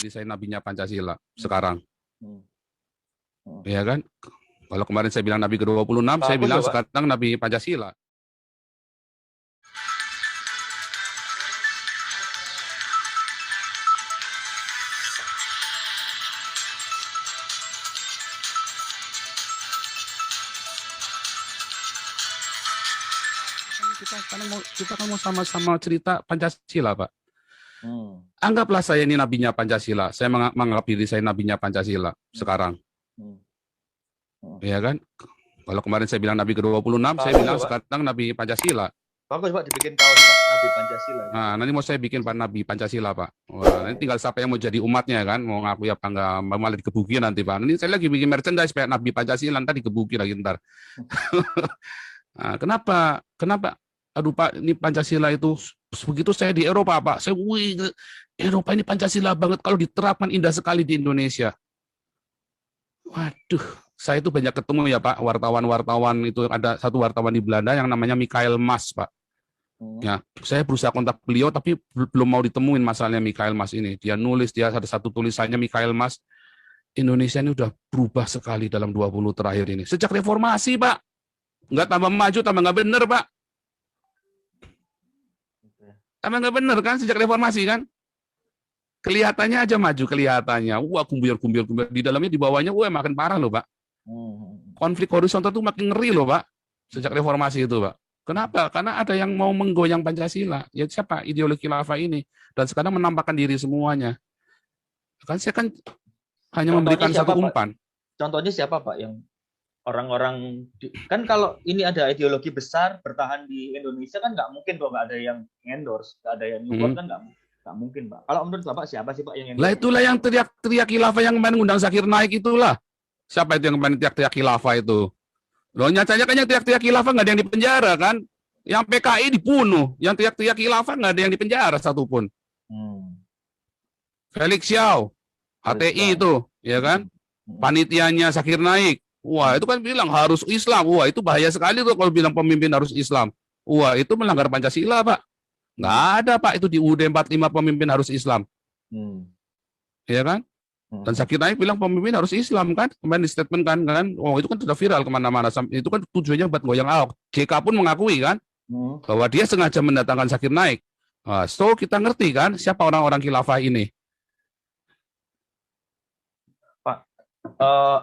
diri saya nabinya Pancasila sekarang. Hmm. Ya kan? Kalau kemarin saya bilang Nabi ke-26, saya Bagus bilang loh, Pak. sekarang Nabi Pancasila. Kita kan mau sama-sama cerita Pancasila, Pak. Anggaplah saya ini nabinya Pancasila. Saya menganggap diri saya nabinya Pancasila sekarang. Ya kan? Kalau kemarin saya bilang Nabi ke-26, saya bilang Pak. sekarang Nabi Pancasila. Bagus, Pak, dibikin kaos Pak, Nabi Pancasila. Nah, nanti mau saya bikin Pak Nabi Pancasila, Pak. Wah, nanti tinggal siapa yang mau jadi umatnya kan, mau ngaku apa enggak, malah dikebuki nanti, Pak. Ini saya lagi bikin merchandise Pak Nabi Pancasila, nanti dikebuki lagi ntar. Nah, kenapa? Aduh Pak, ini Pancasila itu begitu saya di Eropa, Pak. Saya, Eropa ini Pancasila banget, kalau diterapkan indah sekali di Indonesia. Waduh, saya itu banyak ketemu ya Pak, wartawan-wartawan itu, ada satu wartawan di Belanda yang namanya Michael Mas, Pak. Ya, saya berusaha kontak beliau tapi belum mau ditemuin masalahnya Michael Mas ini. Dia nulis, dia ada satu tulisannya Michael Mas, Indonesia ini udah berubah sekali dalam 20 terakhir ini. Sejak reformasi, Pak. Nggak tambah maju, tambah nggak bener, Pak. Tambah nggak bener kan sejak reformasi kan? Kelihatannya aja maju, kelihatannya. Wah, kumbir. Di dalamnya, di bawahnya, wah makin parah loh, Pak. Konflik horizontal itu makin ngeri loh, Pak. Sejak reformasi itu, Pak. Kenapa? Karena ada yang mau menggoyang Pancasila. Ya siapa? Ideologi khilafah ini. Dan sekarang menampakkan diri semuanya. Kan saya kan hanya memberikan satu umpan. Contohnya siapa, Pak, yang orang-orang kan kalau ini ada ideologi besar bertahan di Indonesia kan nggak mungkin kok nggak ada yang endorse, nggak ada yang support kan nggak mungkin, Pak. Kalau menurut Bapak siapa sih Pak yang endorse? Lah itulah yang teriak-teriak khilafah yang kemarin ngundang Zakir Naik itulah. Siapa itu yang kemarin teriak-teriak khilafah itu? Loh, nyatanya kan yang teriak-teriak khilafah nggak ada yang dipenjara kan? Yang PKI dibunuh, yang teriak-teriak khilafah nggak ada yang dipenjara satupun. Felix Xiao, HTI itu, ya kan? Panitianya Zakir Naik. Wah, itu kan bilang harus Islam. Wah, itu bahaya sekali tuh kalau bilang pemimpin harus Islam. Wah, itu melanggar Pancasila, Pak. Nggak ada, Pak, itu di UUD 45 pemimpin harus Islam. Ya kan? Dan Zakir Naik bilang pemimpin harus Islam kan, kemarin di statement kan, oh itu kan sudah viral kemana-mana, itu kan tujuannya buat goyang Ahok. JK pun mengakui kan, bahwa dia sengaja mendatangkan Zakir Naik. So kita ngerti kan, siapa orang-orang khilafah ini. Pak,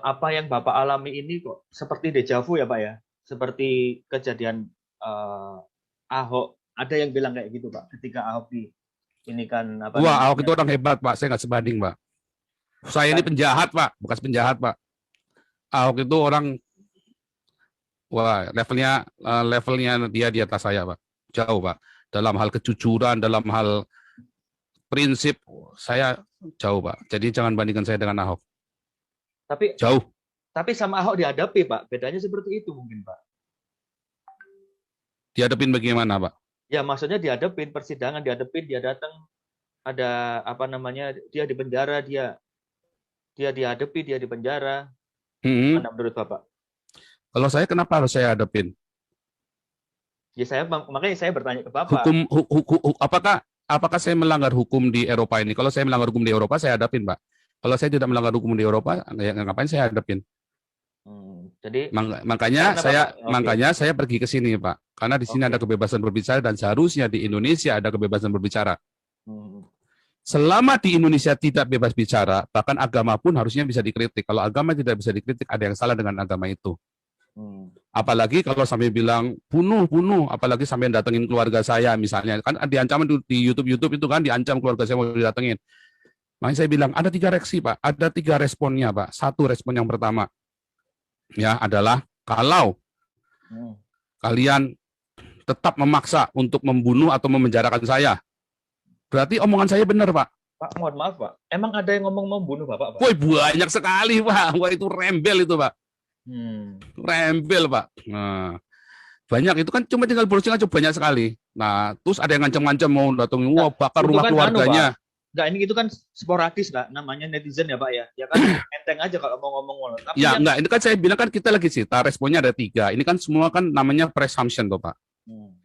apa yang Bapak alami ini kok seperti dejavu ya Pak ya, seperti kejadian Ahok, ada yang bilang kayak gitu Pak, ketika Ahok ini kan apa? Wah, Ahok itu orang hebat Pak, saya nggak sebanding Pak. Saya ini penjahat Pak, bekas penjahat Pak. Ahok itu orang, wah levelnya dia di atas saya Pak, jauh Pak. Dalam hal kejujuran, dalam hal prinsip, saya jauh Pak. Jadi jangan bandingkan saya dengan Ahok. Tapi jauh. Tapi sama Ahok dihadapi Pak, bedanya seperti itu mungkin Pak. Dihadapin bagaimana Pak? Ya maksudnya dihadapin persidangan, dihadapin, dia datang, ada apa namanya, dia di penjara, dia dihadapi, dia di penjara. Mana menurut Bapak? Kalau saya kenapa harus saya hadapin? Ya makanya saya bertanya ke Bapak. Apakah saya melanggar hukum di Eropa ini? Kalau saya melanggar hukum di Eropa, saya hadapin, Pak. Kalau saya tidak melanggar hukum di Eropa, ngapain saya hadapin? Jadi makanya saya pergi ke sini, Pak. Karena di sini ada kebebasan berbicara dan seharusnya di Indonesia ada kebebasan berbicara. Selama di Indonesia tidak bebas bicara, bahkan agama pun harusnya bisa dikritik. Kalau agama tidak bisa dikritik, ada yang salah dengan agama itu. Apalagi kalau sampai bilang bunuh, apalagi sampai datengin keluarga saya misalnya, kan diancam di YouTube itu kan diancam keluarga saya mau didatengin. Makanya saya bilang ada 3 reaksi Pak, ada 3 responnya Pak. Satu respon yang pertama ya adalah kalau kalian tetap memaksa untuk membunuh atau memenjarakan saya, berarti omongan saya benar Pak. Pak, mohon maaf Pak, emang ada yang ngomong membunuh Bapak? Woi, banyak sekali Pak. Wah, itu rembel itu Pak. Rembel Pak. Nah, banyak itu kan cuma tinggal browsing aja banyak sekali. Nah, terus ada yang ngancam-ngancam mau datangin, wah bakar rumah keluarganya. Enggak, ini itu kan sporadis Pak, namanya netizen ya Pak ya. Ya kan enteng aja kalau mau ngomong. Tapi ya enggak, ini kan saya bilang kan kita lagi cerita, responnya ada 3. Ini kan semua kan namanya presumption toh Pak.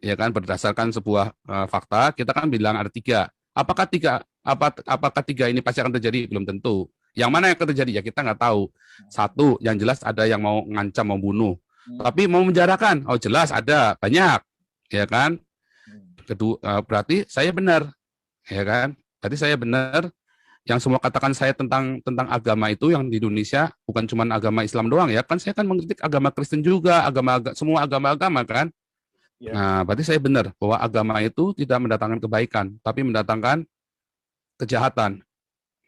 Ya kan berdasarkan sebuah fakta, kita kan bilang ada 3. Apakah 3 Apakah tiga ini pasti akan terjadi? Belum tentu. Yang mana yang akan terjadi? Ya kita nggak tahu. Satu, yang jelas ada yang mau ngancam, mau bunuh. Tapi mau menjarakan? Oh jelas ada, banyak. Ya kan? Kedua, berarti saya benar. Ya kan? Berarti saya benar. Yang semua katakan saya tentang agama itu yang di Indonesia bukan cuma agama Islam doang ya kan, saya kan mengkritik agama Kristen juga, semua agama-agama kan. Nah, berarti saya benar bahwa agama itu tidak mendatangkan kebaikan, tapi mendatangkan kejahatan,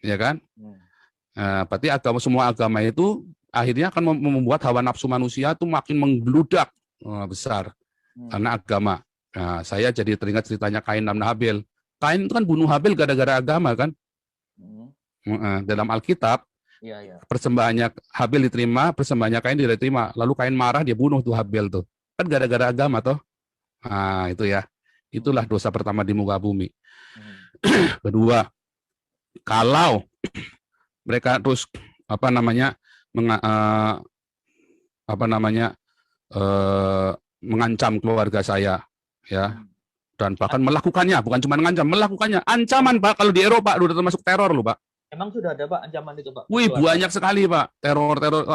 ya kan? Nah, berarti semua agama itu akhirnya akan membuat hawa nafsu manusia itu makin membludak besar karena agama. Nah, saya jadi teringat ceritanya Kain dan Habil. Kain itu kan bunuh Habil gara-gara agama kan? Dalam Alkitab, persembahannya Habil diterima, persembahannya Kain tidak diterima. Lalu Kain marah, dia bunuh tuh Habil tuh. Kan gara-gara agama toh. Nah, itu ya. Itulah dosa pertama di muka bumi. Kedua, kalau mereka terus mengancam keluarga saya, ya, dan bahkan melakukannya, bukan cuma mengancam, melakukannya. Ancaman Pak, kalau di Eropa udah termasuk teror loh Pak. Emang sudah ada Pak ancaman itu Pak? Wih banyak sekali Pak,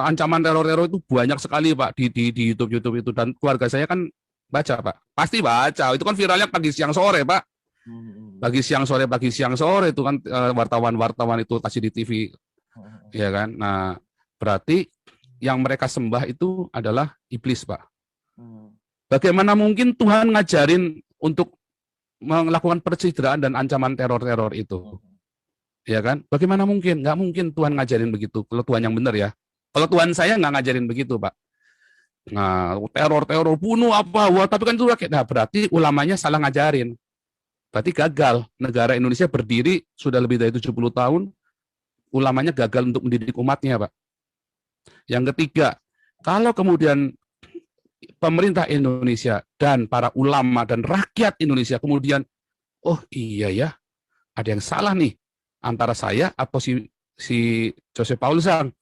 ancaman teror itu banyak sekali Pak di YouTube itu, dan keluarga saya kan baca Pak, pasti baca, itu kan viralnya pagi siang sore Pak, pagi siang sore itu kan wartawan itu kasih di TV, ya kan. Nah berarti yang mereka sembah itu adalah iblis Pak. Bagaimana mungkin Tuhan ngajarin untuk melakukan pencitraan dan ancaman teror itu? Ya kan? Bagaimana mungkin? Nggak mungkin Tuhan ngajarin begitu. Kalau Tuhan yang benar ya. Kalau Tuhan saya nggak ngajarin begitu, Pak. Nah, teror bunuh apa? Wah, tapi kan itu rakyat. Nah, berarti ulamanya salah ngajarin. Berarti gagal. Negara Indonesia berdiri sudah lebih dari 70 tahun. Ulamanya gagal untuk mendidik umatnya, Pak. Yang ketiga, kalau kemudian pemerintah Indonesia dan para ulama dan rakyat Indonesia kemudian, oh iya ya, ada yang salah nih antara saya atau si Joseph Paul Sang,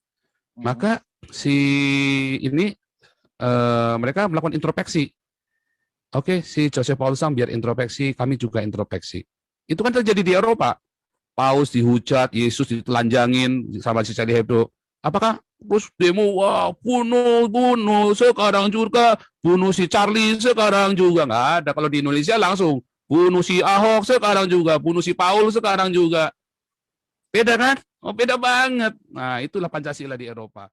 maka mereka melakukan introspeksi. Oke, si Joseph Paul Sang biar introspeksi, kami juga introspeksi. Itu kan terjadi di Eropa. Paus dihujat, Yesus ditelanjangin sama si Charlie Hebdo. Apakah terus demo, wah, bunuh sekarang juga, bunuh si Charlie sekarang juga? Nggak ada. Kalau di Indonesia langsung bunuh si Ahok sekarang juga, bunuh si Paul sekarang juga. Beda kan? Oh, beda banget. Nah, itulah Pancasila di Eropa.